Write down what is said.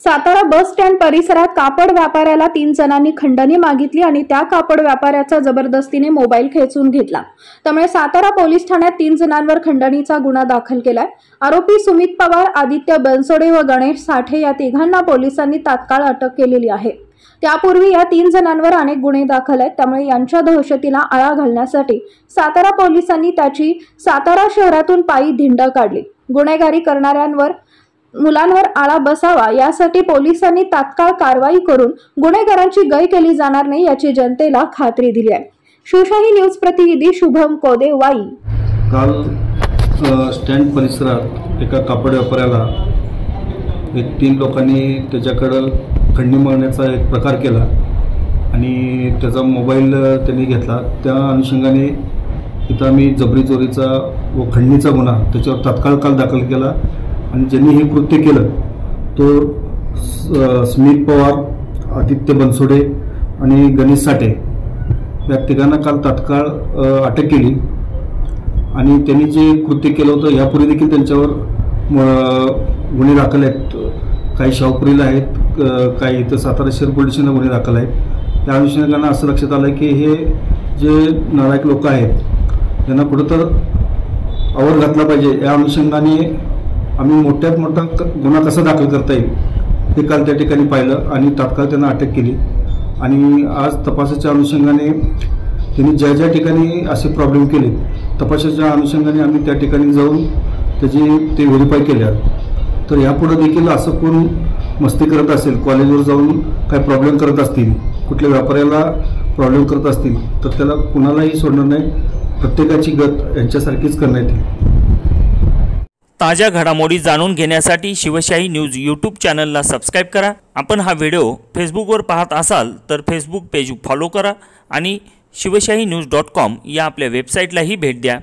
Satara bus stand परिसरात कापड व्यापाऱ्याला 3 जणांनी खंडणी मागितली आणि त्या कापड व्यापाऱ्याचा जबरदस्तीने मोबाईल खेचून घेतला। त्यामुळे सातारा पोलीस ठाण्यात 3 जणांवर खंडणीचा गुन्हा दाखल केलाय। आरोपी सुमित पवार, आदित्य बनसोडे व गणेश साठे या तिघांना पोलिसांनी तात्काळ अटक केलेली आहे। त्यापूर्वी या 3 जणांवर अनेक गुन्हे दाखल आहेत। त्यामुळे यांच्या दहशतीला आळा घालण्यासाठी सातारा पोलिसांनी त्याची सातारा शहरातून पायी धिंड काढली। गुन्हेगारी करणाऱ्यांवर मुलांवर आळा बसावा यासाठी पोलिसांनी तात्काळ कारवाई करून गुन्हेगारांची गय केली जाणार नाही याची जनतेला खात्री दिली आहे। शिवशाही न्यूज प्रतिनिधी शुभम कोदे वाई। काल स्टँड परिसरात एका कापड व्यापाऱ्याला 3 लोकांनी त्याच्याकडे खंडणी मागण्याचा एक प्रकार केला आणि त्याचा मोबाईल त्यांनी घेतला। त्या अनुषंगाने इथं आम्ही जबरी चोरीचा व खंडणीचा गुन्हा त्याच्यावर तात्काळ काल दाखल केला आणि ज्यांनी हे कृत्य केलं तो सुमित पवार, आदित्य बनसोडे आणि गणेश साठे या तिघांना काल तात्काळ अटक केली आणि त्यांनी जे कृत्य केलं होतं यापूर्वी देखील त्यांच्यावर गुन्हे दाखल आहेत। काही शाहूपुरीला आहेत, काही इथं सातारा शहर पोलीस स्टेशनला गुन्हे दाखल आहेत। त्या अनुषंगाने असं लक्षात आलं की हे जे नालायक लोक आहेत त्यांना कुठं तर आवर घातला पाहिजे। या अनुषंगाने आम्ही मोठ्यात मोठा गुन्हा कसा दाखल करता येईल हे काल त्या ठिकाणी पाहिलं आणि तात्काळ त्यांना अटक केली आणि आज तपासाच्या अनुषंगाने त्यांनी ज्या ज्या ठिकाणी असे प्रॉब्लेम केले तपासाच्या अनुषंगाने आम्ही त्या ठिकाणी जाऊन ते व्हेरीफाय केल्या। तर यापुढे देखील असं कोण मस्ती करत असेल, कॉलेजवर जाऊन काय प्रॉब्लेम करत असतील, कुठल्या व्यापाऱ्याला प्रॉब्लेम करत असतील तर त्याला कुणालाही सोडणार नाही। प्रत्येकाची गत यांच्यासारखीच करण्यात येईल। ताज्या घडामोडी जाणून घेण्यासाठी शिवशाही न्यूज यूट्यूब चॅनलला सबस्क्राइब करा। आपण हा व्हिडिओ फेसबुकवर पाहत असाल तर फेसबुक पेज फॉलो करा आणि शिवशाही न्यूज.com या आपल्या वेबसाईटलाही भेट द्या।